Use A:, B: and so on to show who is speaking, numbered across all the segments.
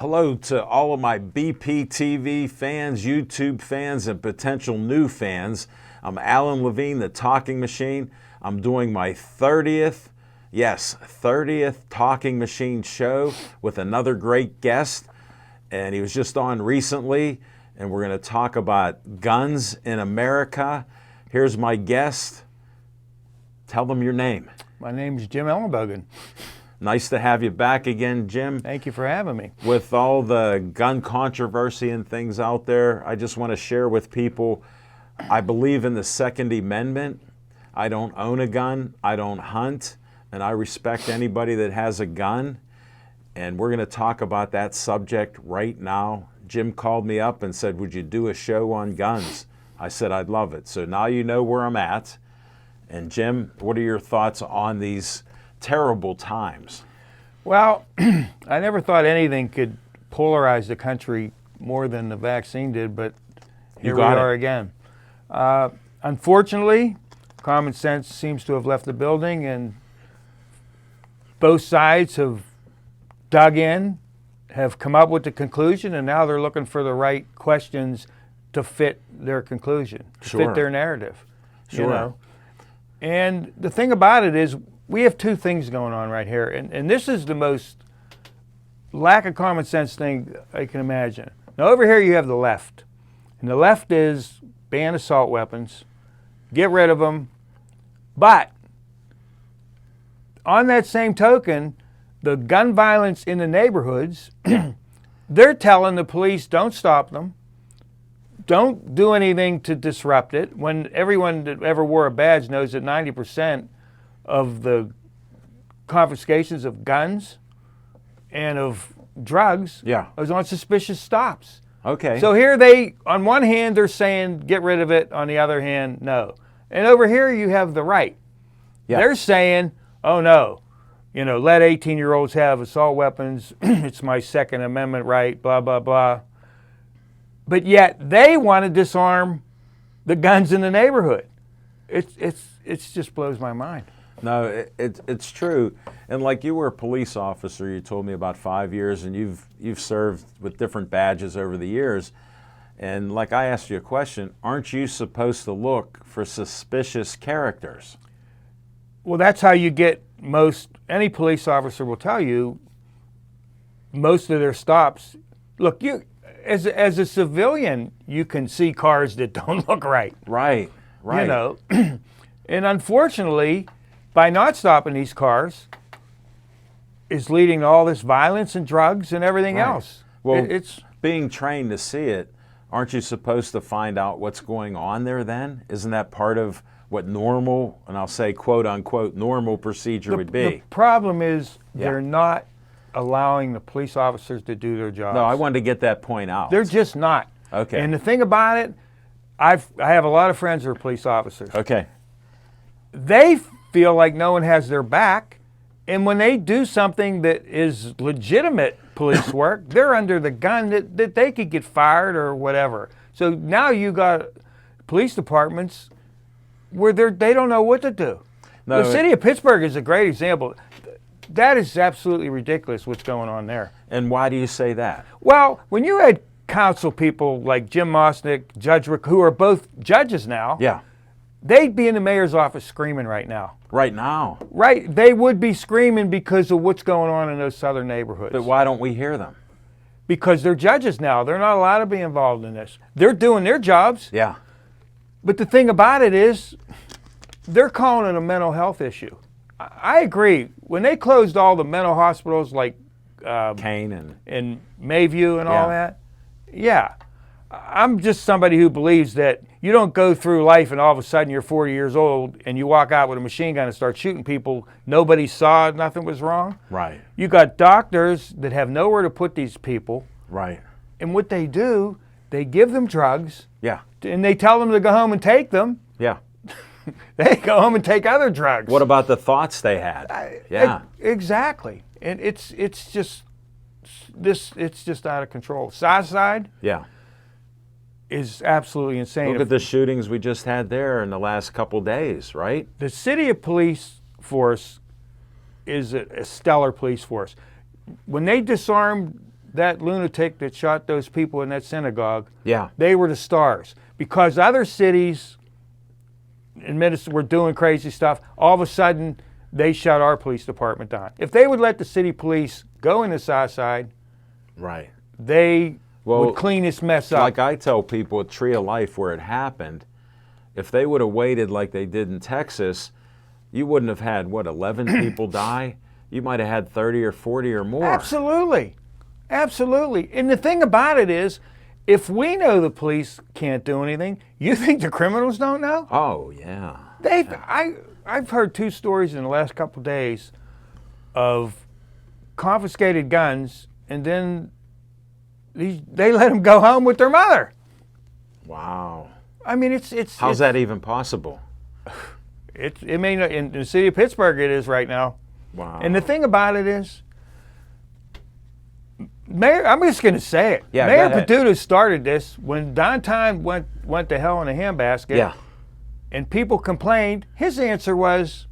A: Hello to all of my BPTV fans, YouTube fans, and potential new fans. I'm Alan Levine, the Talking Machine. I'm doing my 30th Talking Machine show with another great guest. And he was just on recently, and we're going to talk about guns in America. Here's my guest. Tell them your name.
B: My name's Jim Ellenbogen.
A: Nice to have you back again, Jim.
B: Thank you for having me.
A: With all the gun controversy and things out there, I just want to share with people, I believe in the Second Amendment. I don't own a gun, I don't hunt, and I respect anybody that has a gun. And we're going to talk about that subject right now. Jim called me up and said, would you do a show on guns? I said, I'd love it. So now you know where I'm at. And Jim, what are your thoughts on these terrible times?
B: Well, I never thought anything could polarize the country more than the vaccine did, but here we are again. Unfortunately, common sense seems to have left the building, and both sides have dug in, have come up with the conclusion, and now they're looking for the right questions to fit their conclusion, to fit their narrative.
A: Sure.
B: You know? And the thing about it is, we have two things going on right here, and this is the most lack of common sense thing I can imagine. Now over here you have the left, and the left is ban assault weapons, get rid of them, but on that same token, the gun violence in the neighborhoods, they're telling the police don't stop them, don't do anything to disrupt it, when everyone that ever wore a badge knows that 90% of the confiscations of guns and of drugs was on suspicious stops.
A: Okay.
B: So here they, on one hand, they're saying get rid of it. On the other hand, no. And over here you have the right. Yeah. They're saying, oh no, you know, let 18-year-olds have assault weapons. It's my Second Amendment right, blah, blah, blah. But yet they want to disarm the guns in the neighborhood. It just blows my mind.
A: No, it's true. And like, you were a police officer, you told me, about 5 years, and you've served with different badges over the years. And like, I asked you a question, aren't you supposed to look for suspicious characters?
B: Well, that's how you get any police officer will tell you, most of their stops. Look, you as a civilian, you can see cars that don't look right.
A: Right.
B: You know, and unfortunately, by not stopping these cars is leading to all this violence and drugs and everything else.
A: Well, it's being trained to see it. Aren't you supposed to find out what's going on there then? Isn't that part of what normal, and I'll say quote unquote, normal procedure would be?
B: The problem is they're not allowing the police officers to do their jobs.
A: No, I wanted to get that point out.
B: They're just not.
A: Okay.
B: And the thing about it, I have a lot of friends who are police officers.
A: Okay.
B: They feel like no one has their back, and when they do something that is legitimate police work, they're under the gun that they could get fired or whatever. So now you got police departments where they don't know what to do. No, the city of Pittsburgh is a great example. That is absolutely ridiculous what's going on there.
A: And why do you say that?
B: Well, when you had council people like Jim Mosnick, Judge Rick, who are both judges now, they'd be in the mayor's office screaming right now.
A: Right now?
B: Right. They would be screaming because of what's going on in those southern neighborhoods.
A: But why don't we hear them?
B: Because they're judges now. They're not allowed to be involved in this. They're doing their jobs.
A: Yeah.
B: But the thing about it is, they're calling it a mental health issue. I agree. When they closed all the mental hospitals like
A: Kane
B: and Mayview and all that, I'm just somebody who believes that you don't go through life and all of a sudden you're 40 years old and you walk out with a machine gun and start shooting people. Nobody saw it, nothing was wrong.
A: Right.
B: You got doctors that have nowhere to put these people.
A: Right.
B: And what they do, they give them drugs.
A: Yeah.
B: And they tell them to go home and take them.
A: Yeah.
B: They go home and take other drugs.
A: What about the thoughts they had?
B: Exactly. And it's just out of control. Southside is absolutely insane.
A: Look at the shootings we just had there in the last couple days, right?
B: The city of police force is a stellar police force. When they disarmed that lunatic that shot those people in that synagogue,
A: Yeah.
B: they were the stars. Because other cities in Minnesota were doing crazy stuff, all of a sudden they shut our police department down. If they would let the city police go in the South Side,
A: Right.
B: they
A: Well,
B: would clean this mess up.
A: Like I tell people at Tree of Life where it happened, if they would have waited like they did in Texas, you wouldn't have had, 11 people die? You might have had 30 or 40 or more.
B: Absolutely. Absolutely. And the thing about it is, if we know the police can't do anything, you think the criminals don't know?
A: Oh, yeah.
B: I've heard 2 stories in the last couple of days of confiscated guns, and then they let them go home with their mother.
A: Wow.
B: I mean, it's
A: How's that even possible?
B: it may not, in the city of Pittsburgh it is right now.
A: Wow.
B: And the thing about it is, Mayor, I'm just going to say it.
A: Yeah,
B: Mayor
A: go ahead.
B: Peduto started this when downtown went to hell in a handbasket.
A: Yeah.
B: And people complained. His answer was,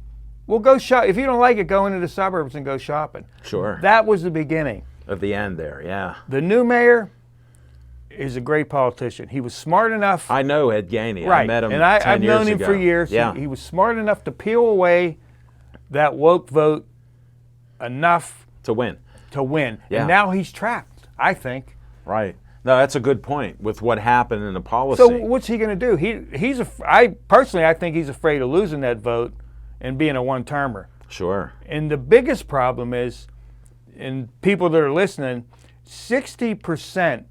B: "Well, go shop. If you don't like it, go into the suburbs and go shopping."
A: Sure.
B: That was the beginning.
A: Of the end there, yeah.
B: The new mayor is a great politician. He was smart enough.
A: I know Ed Gainey.
B: Right.
A: I met him
B: and
A: 10
B: I've
A: years
B: known him
A: ago.
B: for years.
A: Yeah.
B: He was smart enough to peel away that woke vote enough
A: To win.
B: to win.
A: Yeah.
B: And now he's trapped, I think.
A: Right. No, that's a good point with what happened in the policy.
B: So what's he going to do? I think he's afraid of losing that vote and being a one-termer.
A: Sure.
B: And the biggest problem is, and people that are listening, 60%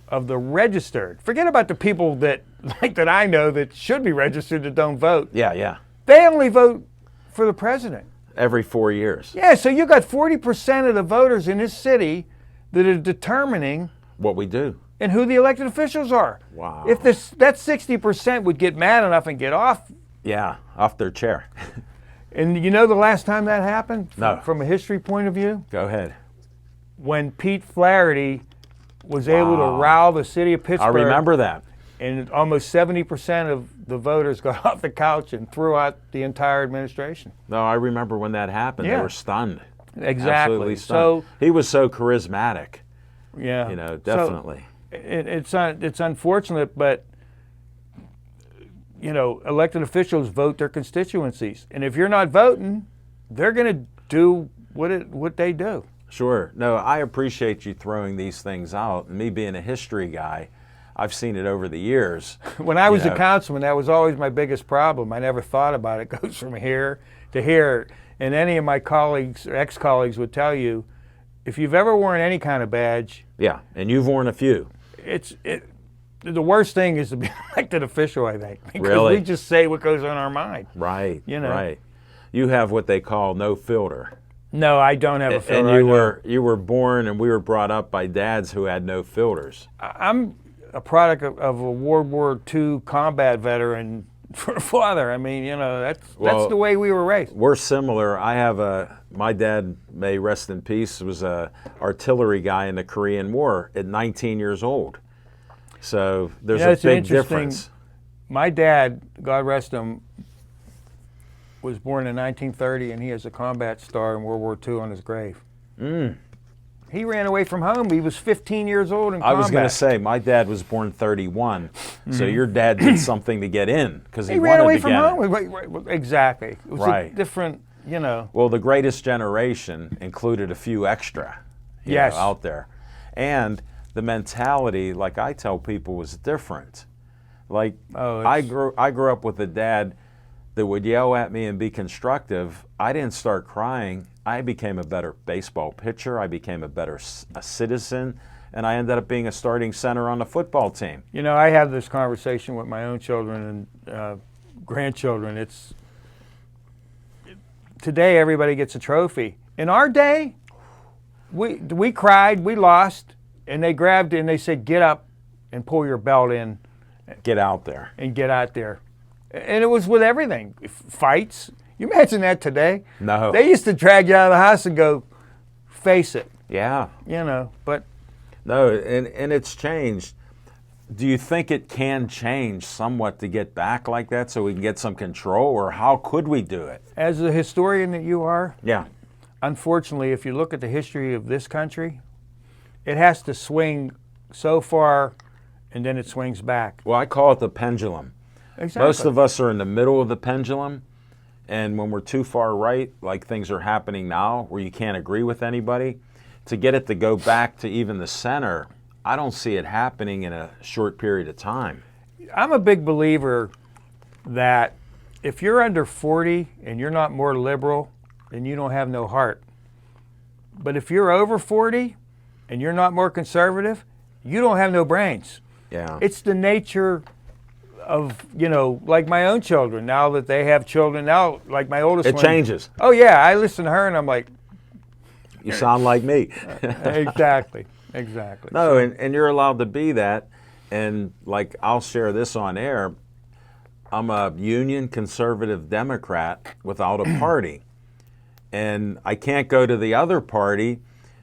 B: of the registered, forget about the people that I know that should be registered that don't vote,
A: Yeah, yeah.
B: they only vote for the president.
A: Every 4 years.
B: Yeah, so you got 40% of the voters in this city that are determining
A: What we do.
B: and who the elected officials are.
A: Wow.
B: If that 60% would get mad enough and get off,
A: Yeah, off their chair.
B: and you know the last time that happened?
A: No.
B: From a history point of view?
A: Go ahead.
B: When Pete Flaherty was able to
A: Wow.
B: rile the city of Pittsburgh.
A: I remember that.
B: And almost 70% of the voters got off the couch and threw out the entire administration.
A: No, I remember when that happened. They
B: Yeah.
A: were stunned.
B: Exactly.
A: Absolutely stunned.
B: So,
A: He was so charismatic,
B: yeah.
A: you know,
B: So,
A: definitely.
B: it's unfortunate, but elected officials vote their constituencies, and if you're not voting, they're going to do what they do.
A: Sure. No, I appreciate you throwing these things out. And me being a history guy, I've seen it over the years.
B: When I was
A: You
B: a
A: know.
B: councilman, that was always my biggest problem. I never thought about it. It goes from here to here, and any of my colleagues or ex-colleagues would tell you, if you've ever worn any kind of badge,
A: Yeah, and you've worn a few.
B: the worst thing is to be an elected official, I think. Because
A: Really?
B: we just say what goes on our mind.
A: Right.
B: You know.
A: Right. You have what they call no filter.
B: No, I don't have a filter.
A: And
B: I know.
A: you were born and we were brought up by dads who had no filters.
B: I'm a product of a World War II combat veteran father. I mean, that's
A: Well,
B: the way we were raised.
A: We're similar. My dad, may rest in peace, was a artillery guy in the Korean War at 19 years old. So there's
B: It's
A: a
B: an
A: big
B: interesting-
A: difference.
B: My dad, God rest him, was born in 1930, and he has a combat star in World War II on his grave. He ran away from home. He was 15 years old in
A: I
B: combat.
A: was going to say, my dad was born 31, so your dad did something to get in because he
B: he
A: wanted
B: ran away
A: to
B: from
A: get
B: home.
A: in.
B: Right, exactly. It was
A: Right.
B: a different,
A: Well, the greatest generation included a few extra
B: Yes.
A: out there. And the mentality, like I tell people, was different. Like
B: Oh,
A: I
B: it's-
A: grew up with a dad that would yell at me and be constructive. I didn't start crying. I became a better baseball pitcher. I became a better a citizen, and I ended up being a starting center on the football team.
B: I have this conversation with my own children and grandchildren. Today everybody gets a trophy. In our day, we cried, we lost, and they grabbed it and they said, "Get up and pull your belt in
A: Get out there.
B: and get out there." And it was with everything. Fights. You imagine that today?
A: No.
B: They used to drag you out of the house and go, face it,
A: Yeah.
B: but
A: No, and it's changed. Do you think it can change somewhat to get back like that so we can get some control, or how could we do it?
B: as a historian that you are,
A: Yeah.
B: unfortunately, if you look at the history of this country, it has to swing so far, and then it swings back.
A: Well, I call it the pendulum.
B: Exactly.
A: Most of us are in the middle of the pendulum, and when we're too far right, like things are happening now, where you can't agree with anybody, to get it to go back to even the center, I don't see it happening in a short period of time.
B: I'm a big believer that if you're under 40 and you're not more liberal, then you don't have no heart. But if you're over 40 and you're not more conservative, you don't have no brains.
A: Yeah.
B: It's the nature of, like my own children, now that they have children, now, like my oldest
A: It
B: one.
A: changes.
B: Oh, yeah, I listen to her and I'm like,
A: You sound like me.
B: exactly.
A: No, and you're allowed to be that. And like, I'll share this on air. I'm a union conservative Democrat without a party. And I can't go to the other party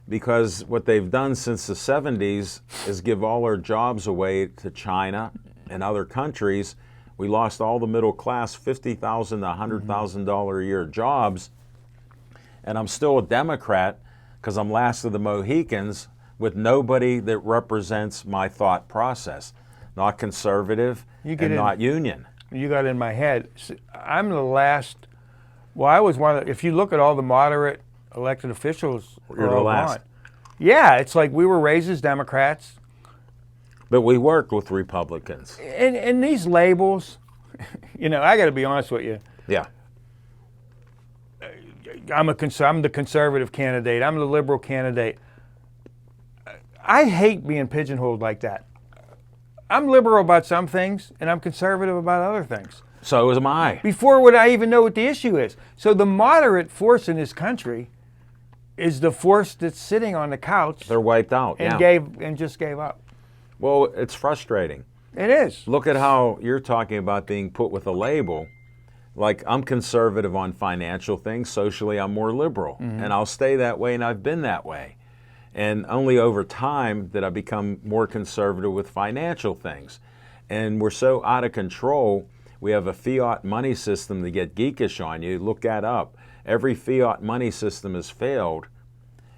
A: because what they've done since the 70s is give all our jobs away to China and other countries. We lost all the middle class $50,000 to $100,000 a year jobs. And I'm still a Democrat because I'm last of the Mohicans with nobody that represents my thought process. Not conservative and not union.
B: You got in my head. I'm the last. Well, I was one of the, if you look at all the moderate elected officials,
A: You're the last.
B: gone. Yeah, it's like we were raised as Democrats.
A: But we worked with Republicans.
B: And these labels, I got to be honest with you.
A: Yeah.
B: I'm the conservative candidate. I'm the liberal candidate. I hate being pigeonholed like that. I'm liberal about some things, and I'm conservative about other things.
A: So am I.
B: Before would I even know what the issue is. So the moderate force in this country is the force that's sitting on the couch
A: They're wiped out.
B: and
A: Yeah.
B: just gave up.
A: Well, it's frustrating.
B: It is.
A: Look at how you're talking about being put with a label. Like, I'm conservative on financial things. Socially, I'm more liberal. And I'll stay that way, and I've been that way. And only over time did I become more conservative with financial things. And we're so out of control. We have a fiat money system to get geekish on you. Look that up. Every fiat money system has failed.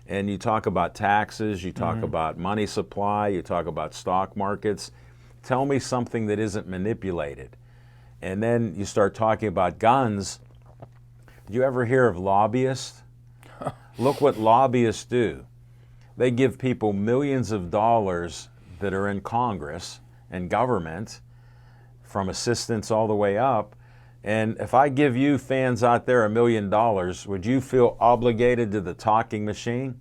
A: And you talk about taxes, you talk about money supply, you talk about stock markets. Tell me something that isn't manipulated. And then you start talking about guns. Did you ever hear of lobbyists? Look what lobbyists do. They give people millions of dollars that are in Congress and government, from assistance all the way up. And if I give you fans out there $1 million, would you feel obligated to the talking machine?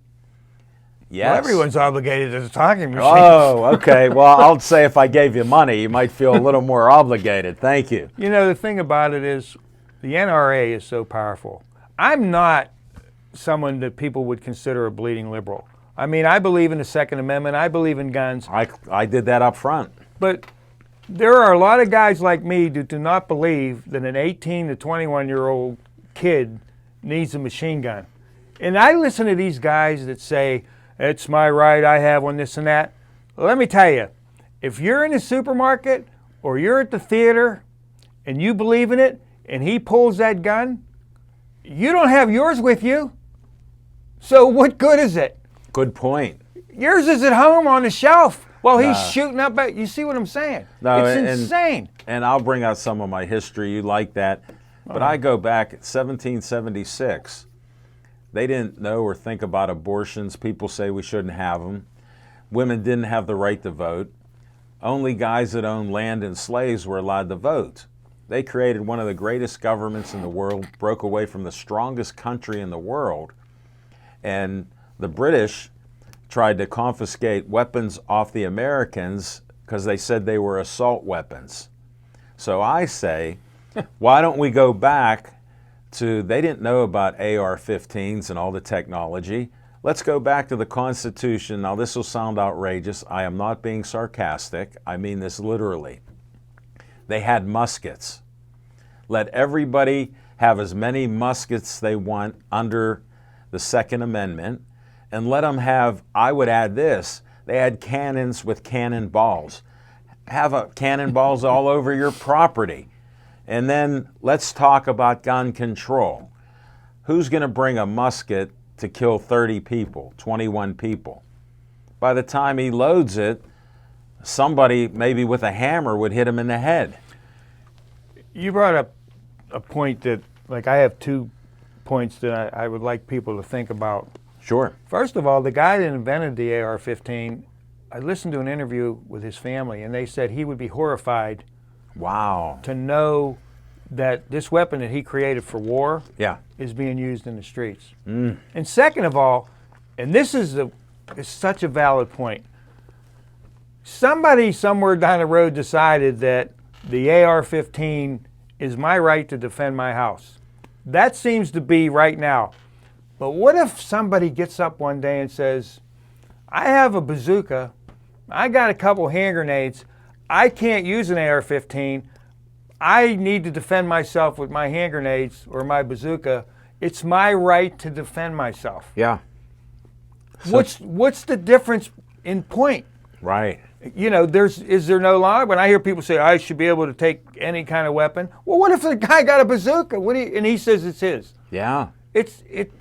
A: Yes.
B: Well, everyone's obligated to the talking machine.
A: Oh, okay. Well, I'll say if I gave you money, you might feel a little more obligated. Thank you.
B: The thing about it is the NRA is so powerful. I'm not someone that people would consider a bleeding liberal. I mean, I believe in the Second Amendment. I believe in guns.
A: I did that up front.
B: But there are a lot of guys like me that do not believe that an 18 to 21-year-old kid needs a machine gun. And I listen to these guys that say, it's my right, I have one, this and that. Let me tell you, if you're in the supermarket or you're at the theater and you believe in it and he pulls that gun, you don't have yours with you. So what good is it?
A: Good point.
B: Yours is at home on the shelf while he's shooting up at, you see what I'm saying?
A: No,
B: it's insane.
A: And I'll bring out some of my history. You like that. But I go back 1776. They didn't know or think about abortions. People say we shouldn't have them. Women didn't have the right to vote. Only guys that owned land and slaves were allowed to vote. They created one of the greatest governments in the world, broke away from the strongest country in the world. And the British tried to confiscate weapons off the Americans because they said they were assault weapons. So I say, why don't we go back to, they didn't know about AR-15s and all the technology. Let's go back to the Constitution. Now this will sound outrageous. I am not being sarcastic. I mean this literally. They had muskets. Let everybody have as many muskets they want under the Second Amendment, and let them have, I would add this, they had cannons with cannonballs. Have cannonballs all over your property. And then let's talk about gun control. Who's going to bring a musket to kill 30 people, 21 people? by the time he loads it, somebody maybe with a hammer would hit him in the head.
B: You brought up a point that, like, I have 2 points that I would like people to think about.
A: Sure.
B: First of all, the guy that invented the AR-15, I listened to an interview with his family, and they said he would be horrified
A: Wow.
B: to know that this weapon that he created for war
A: Yeah.
B: is being used in the streets. And second of all, and this is such a valid point, somebody somewhere down the road decided that the AR-15 is my right to defend my house. That seems to be right now. But what if somebody gets up one day and says, I have a bazooka, I got a couple hand grenades, I can't use an AR-15, I need to defend myself with my hand grenades or my bazooka. It's my right to defend myself.
A: Yeah.
B: What's the difference in point?
A: Right.
B: You know, is there no law? When I hear people say I should be able to take any kind of weapon, well, what if the guy got a bazooka? And he says it's his?
A: Yeah.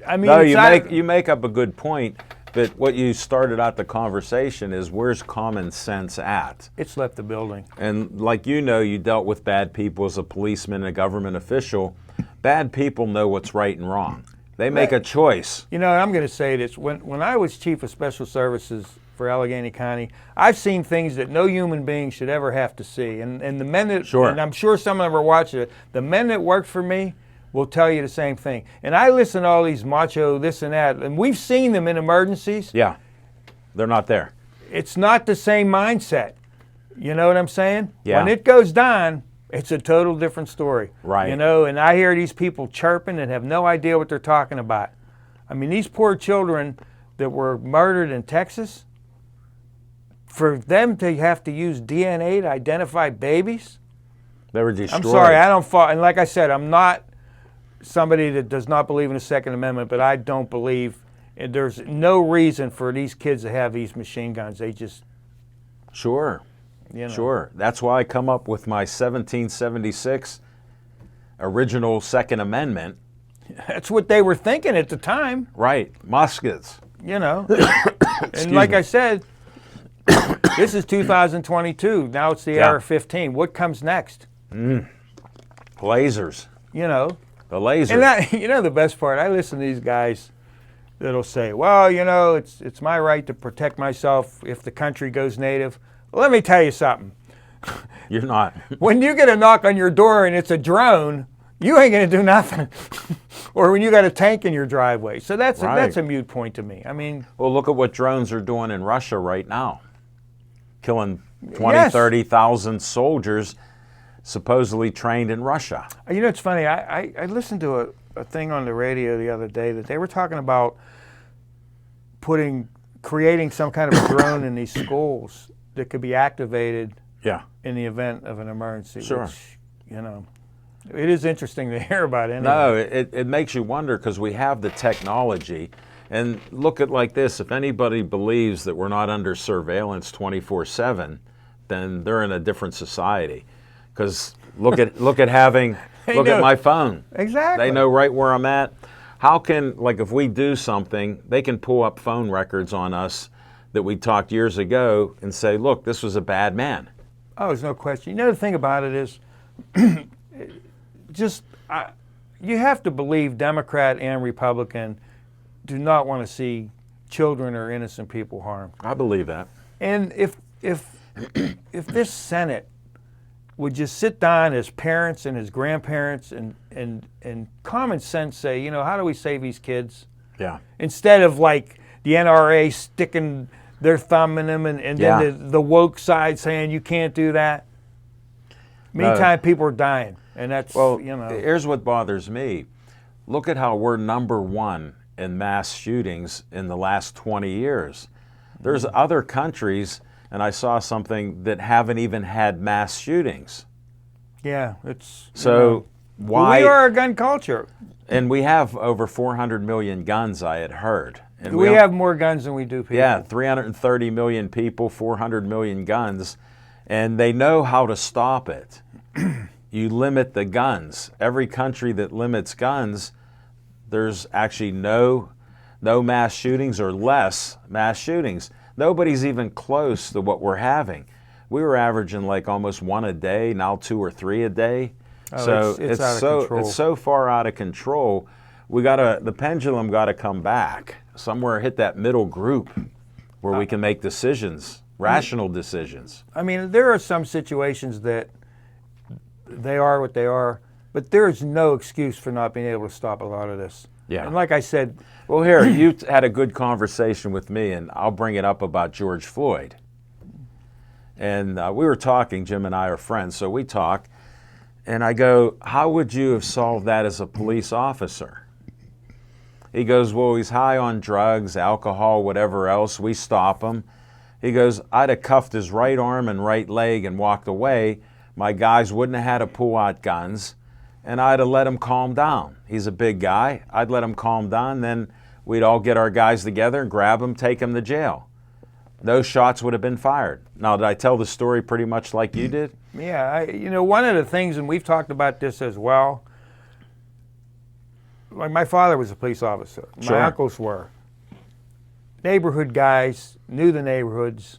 B: I mean,
A: No,
B: it's
A: you make up a good point. But what you started out the conversation is, where's common sense at?
B: It's left the building.
A: And like you know, you dealt with bad people as a policeman and a government official. Bad people know what's right and wrong. They make a choice.
B: You know, I'm going to say this. When I was chief of special services for Allegheny County, I've seen things that no human being should ever have to see. And the men that,
A: Sure.
B: and I'm sure some of them are watching it, the men that worked for me will tell you the same thing. And I listen to all these macho this and that, and we've seen them in emergencies.
A: Yeah. They're not there.
B: It's not the same mindset. You know what I'm saying?
A: Yeah.
B: When it goes down, it's a total different story.
A: Right.
B: You know, and I hear these people chirping and have no idea what they're talking about. I mean, these poor children that were murdered in Texas, for them to have to use DNA to identify babies?
A: They were destroyed.
B: I'm sorry, I don't fall. And like I said, I'm not somebody that does not believe in the Second Amendment, but I don't believe, and there's no reason for these kids to have these machine guns. They just,
A: Sure.
B: you know.
A: Sure. That's why I come up with my 1776 original Second Amendment.
B: That's what they were thinking at the time,
A: Right. Muskets.
B: you know.
A: Excuse
B: And like
A: me.
B: I said, this is 2022. Now it's the
A: Yeah.
B: AR-15. What comes next?
A: Lasers.
B: You know.
A: The lasers.
B: And that, you know, the best part, I listen to these guys that'll say, well, you know, it's my right to protect myself if the country goes native. Well, let me tell you something.
A: You're not.
B: When you get a knock on your door and it's a drone, you ain't going to do nothing. Or when you got a tank in your driveway. So that's
A: Right.
B: a moot point to me. I mean,
A: Well, look at what drones are doing in Russia right now. Killing 20,
B: Yes.
A: 30,000 soldiers supposedly trained in Russia.
B: you know, it's funny. I listened to a thing on the radio the other day that they were talking about creating some kind of a drone in these schools that could be activated
A: Yeah.
B: in the event of an emergency.
A: Sure.
B: Which, you know, it is interesting to hear about it.
A: No, it makes you wonder because we have the technology. And look at like this, if anybody believes that we're not under surveillance 24/7, then they're in a different society. Because look at look at
B: know.
A: my phone.
B: Exactly.
A: They know right where I'm at. How can, like, if we do something, they can pull up phone records on us that we talked years ago and say, look, this was a bad man.
B: Oh, there's no question. You know, the thing about it is, you have to believe Democrat and Republican do not want to see children or innocent people harmed.
A: I believe that.
B: And if this Senate would just sit down as parents and as grandparents and common sense say, you know, how do we save these kids?
A: Yeah.
B: Instead of like the NRA sticking their thumb in them and
A: Yeah.
B: then the woke side saying you can't do that. Meantime, people are dying. And that's,
A: Well,
B: you know.
A: here's what bothers me. Look at how we're number one in mass shootings in the last 20 years. There's other countries, and I saw something, that haven't even had mass shootings.
B: Yeah, it's.
A: So why?
B: We are a gun culture.
A: And we have over 400 million guns, I had heard. And
B: We have more guns than we do people.
A: Yeah, 330 million people, 400 million guns, and they know how to stop it. You limit the guns. Every country that limits guns, there's actually no mass shootings or less mass shootings. Nobody's even close to what we're having. We were averaging like almost 1 a day, now 2 or 3 a day.
B: Oh,
A: So
B: it's out of control.
A: It's so far out of control. The pendulum got to come back somewhere, hit that middle group where we can make decisions, rational decisions.
B: I mean, there are some situations that they are what they are, but there is no excuse for not being able to stop a lot of this.
A: Yeah.
B: And like I said,
A: Well, here, you had a good conversation with me, and I'll bring it up about George Floyd. And we were talking, Jim and I are friends, so we talk, and I go, how would you have solved that as a police officer? He goes, well, he's high on drugs, alcohol, whatever else. We stop him. He goes, I'd have cuffed his right arm and right leg and walked away. My guys wouldn't have had to pull out guns, and I'd have let him calm down. He's a big guy. I'd let him calm down, then we'd all get our guys together and grab him, take him to jail. Those shots would have been fired. Now, did I tell the story pretty much like you did?
B: yeah, one of the things, and we've talked about this as well, like my father was a police officer.
A: Sure.
B: My uncles were. Neighborhood guys, knew the neighborhoods.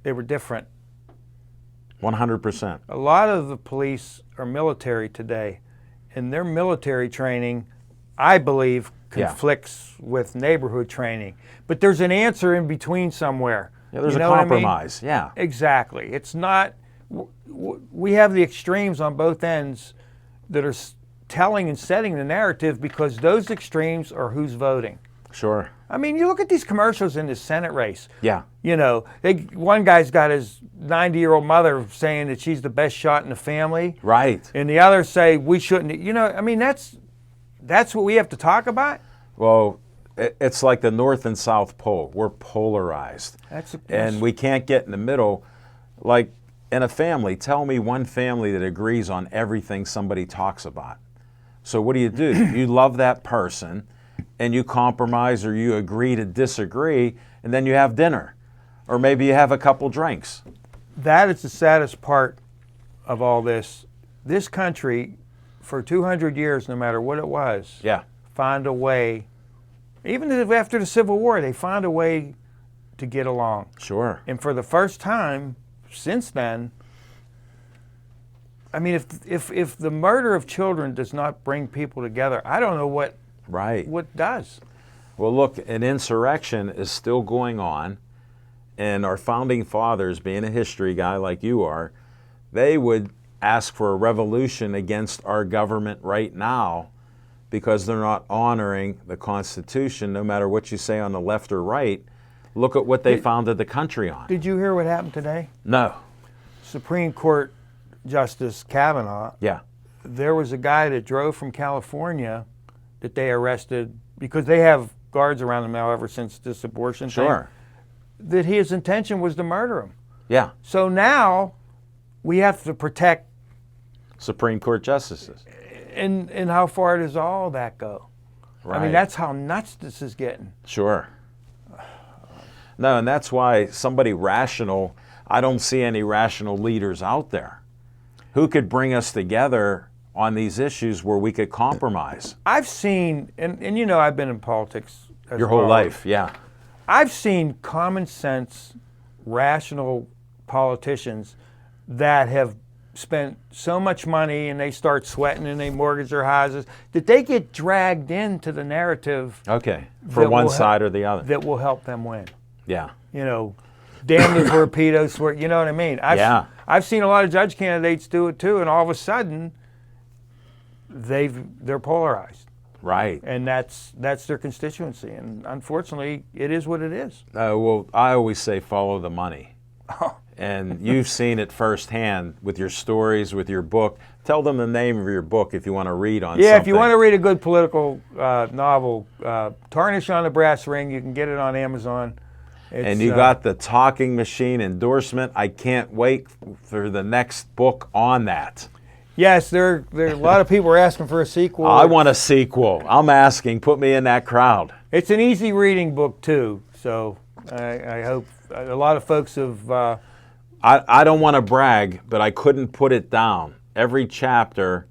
B: They were different.
A: 100%.
B: A lot of the police are military today, and their military training, I believe,
A: Yeah.
B: conflicts with neighborhood training. But there's an answer in between somewhere.
A: Yeah, there's
B: You
A: a
B: know what I mean?
A: compromise. Yeah.
B: Exactly. It's not, we have the extremes on both ends that are telling and setting the narrative because those extremes are who's voting.
A: Sure.
B: I mean, you look at these commercials in the Senate race.
A: Yeah.
B: You know, one guy's got his 90-year-old mother saying that she's the best shot in the family.
A: Right.
B: And the others say we shouldn't. You know, I mean, that's what we have to talk about.
A: Well, it's like the North and South Pole. We're polarized. And we can't get in the middle. Like in a family, tell me one family that agrees on everything somebody talks about. So what do? You love that person, and you compromise or you agree to disagree, and then you have dinner. Or maybe you have a couple drinks.
B: That is the saddest part of all this. This country, for 200 years, no matter what it was,
A: Yeah.
B: found a way, even after the Civil War, they found a way to get along.
A: Sure.
B: And for the first time since then, I mean, if the murder of children does not bring people together, I don't know what
A: Right.
B: does.
A: Well, look, an insurrection is still going on, and our founding fathers, being a history guy like you are, they would ask for a revolution against our government right now because they're not honoring the Constitution, no matter what you say on the left or right. Look at what they founded the country on.
B: Did you hear what happened today?
A: No.
B: Supreme Court Justice Kavanaugh,
A: Yeah.
B: there was a guy that drove from California that they arrested because they have guards around him now ever since this abortion
A: Sure.
B: thing, that his intention was to murder him.
A: Yeah.
B: So now we have to protect,
A: Supreme Court justices.
B: and how far does all that go?
A: Right.
B: I mean, that's how nuts this is getting.
A: Sure. No, and that's why somebody rational, I don't see any rational leaders out there who could bring us together on these issues where we could compromise.
B: I've seen, and you know, I've been in politics as
A: Your whole
B: well.
A: life, yeah.
B: I've seen common sense, rational politicians that have spent so much money and they start sweating and they mortgage their houses that they get dragged into the narrative
A: Okay, for
B: that
A: one
B: will
A: side or the other.
B: that will help them win.
A: Yeah,
B: You know, damn the torpedoes, swear, you know what I mean?
A: Yeah.
B: I've seen a lot of judge candidates do it too, and all of a sudden they're polarized.
A: right.
B: And that's their constituency, and unfortunately, it is what it is.
A: Well, I always say follow the money. And you've seen it firsthand with your stories, with your book. Tell them the name of your book if you want to read on
B: Yeah,
A: something.
B: if you want to read a good political novel, Tarnish on the Brass Ring, you can get it on Amazon.
A: And you got the Talking Machine endorsement. I can't wait for the next book on that.
B: Yes, there a lot of people are asking for a sequel.
A: I want a sequel. I'm asking. Put me in that crowd.
B: It's an easy reading book too, so I hope a lot of folks have.
A: I don't want to brag, but I couldn't put it down. Every chapter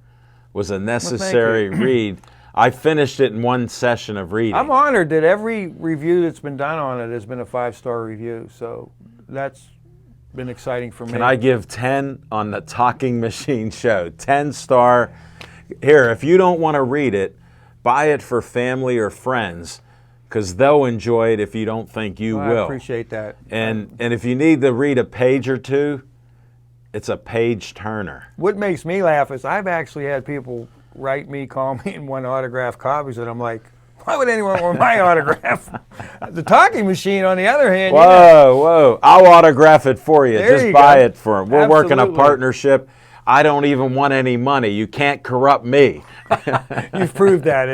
A: was a necessary read. I finished it in one session of reading.
B: I'm honored that every review that's been done on it has been a 5-star review. So that's been exciting for me.
A: Can I give 10 on the Talking Machine Show? 10-star. Here, if you don't want to read it, buy it for family or friends, because they'll enjoy it if you don't think you
B: Well,
A: will.
B: I appreciate that.
A: And if you need to read a page or two, it's a page turner.
B: What makes me laugh is I've actually had people write me, call me, and want autographed copies, and I'm like, why would anyone want my autograph? The Talking Machine, on the other hand, you know,
A: Whoa. I'll autograph it for you.
B: There
A: Just
B: you
A: buy
B: go.
A: it for them. We're working a
B: Absolutely.
A: partnership. I don't even want any money. You can't corrupt me.
B: you've proved that.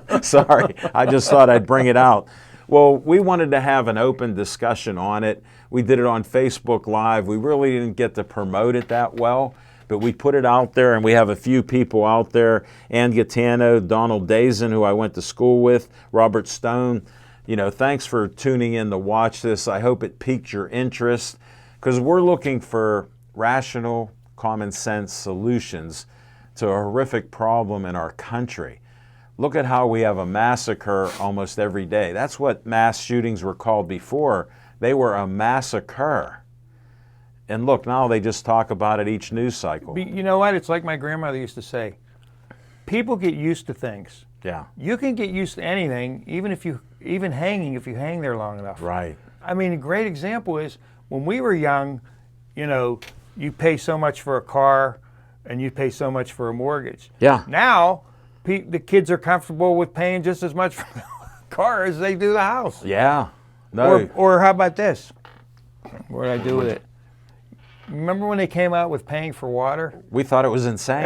B: And
A: Sorry, I just thought I'd bring it out. Well, we wanted to have an open discussion on it. We did it on Facebook Live. We really didn't get to promote it that well, but we put it out there, and we have a few people out there. Ann Gattano, Donald Dazen, who I went to school with, Robert Stone. You know, thanks for tuning in to watch this. I hope it piqued your interest, because we're looking for rational, common sense solutions to a horrific problem in our country. Look at how we have a massacre almost every day. That's what mass shootings were called before. They were a massacre. And look, now they just talk about it each news cycle.
B: you know what? It's like my grandmother used to say, people get used to things.
A: Yeah,
B: You can get used to anything, even hanging, if you hang there long enough.
A: right.
B: I mean, a great example is when we were young, you know, you pay so much for a car and you pay so much for a mortgage.
A: Yeah,
B: Now, the kids are comfortable with paying just as much for the car as they do the house.
A: yeah. No,
B: Or how about this? What did I do with it? Remember when they came out with paying for water?
A: we thought it was insane.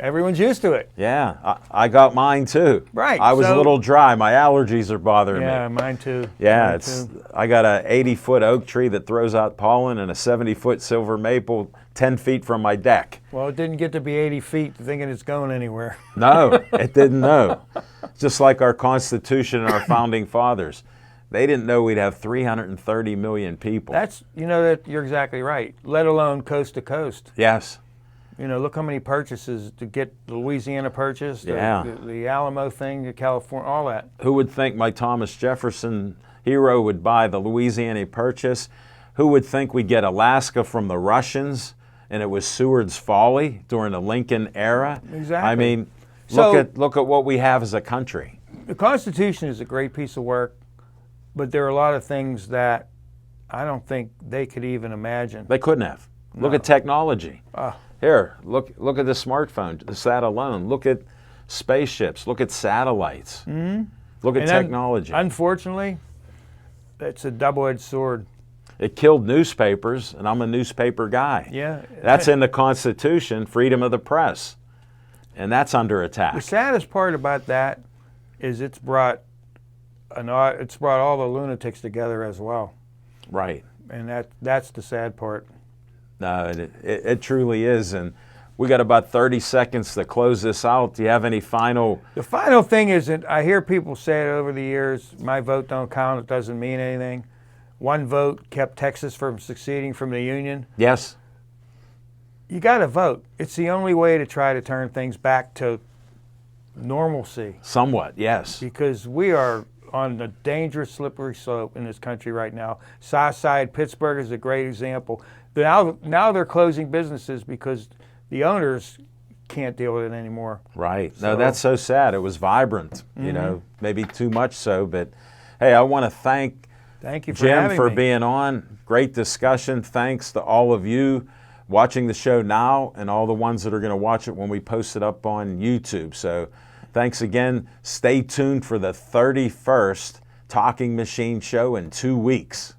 B: Everyone's used to it.
A: Yeah, I got mine too.
B: Right,
A: I was a
B: so-
A: little dry. My allergies are bothering
B: Yeah,
A: me.
B: mine too.
A: Yeah,
B: Mine
A: it's.
B: too.
A: I got a 80-foot oak tree that throws out pollen and a 70-foot silver maple 10 feet from my deck.
B: Well, it didn't get to be 80 feet thinking it's going anywhere.
A: No, it didn't know. Just like our Constitution and our founding fathers. They didn't know we'd have 330 million people.
B: That you're exactly right. Let alone coast to coast.
A: Yes.
B: You know, look how many purchases to get the Louisiana purchase,
A: Yeah.
B: the Alamo thing, the California, all that.
A: Who would think my Thomas Jefferson hero would buy the Louisiana Purchase? Who would think we'd get Alaska from the Russians and it was Seward's folly during the Lincoln era?
B: Exactly.
A: I mean,
B: So-
A: look at what we have as a country.
B: The Constitution is a great piece of work, but there are a lot of things that I don't think they could even imagine.
A: They couldn't have. Look at technology.
B: Ah.
A: Here, look at the smartphone, that alone. Look at spaceships. Look at satellites. Mm-hmm. Look at
B: And
A: technology.
B: Unfortunately, it's a double-edged sword.
A: It killed newspapers, and I'm a newspaper guy.
B: Yeah.
A: That's in the Constitution, freedom of the press. And that's under
B: The
A: attack.
B: saddest part about that is it's brought all the lunatics together as well,
A: Right.
B: and that's the sad part.
A: No, it truly is. And we got about 30 seconds to close this out. Do you have any final?
B: The final thing is that I hear people say it over the years, my vote don't count, it doesn't mean anything. One vote kept Texas from seceding from the Union.
A: Yes.
B: You got to vote. It's the only way to try to turn things back to normalcy,
A: Somewhat, yes.
B: because we are on a dangerous, slippery slope in this country right now. Southside, Pittsburgh is a great example. Now they're closing businesses because the owners can't deal with it anymore.
A: Right.
B: So-
A: No, that's so sad. It was vibrant, you know, maybe too much so. But hey, I want to thank
B: Thank you for
A: Jim
B: having
A: for
B: me.
A: being on. Great discussion. Thanks to all of you watching the show now and all the ones that are going to watch it when we post it up on YouTube. So thanks again. Stay tuned for the 31st Talking Machine show in 2 weeks.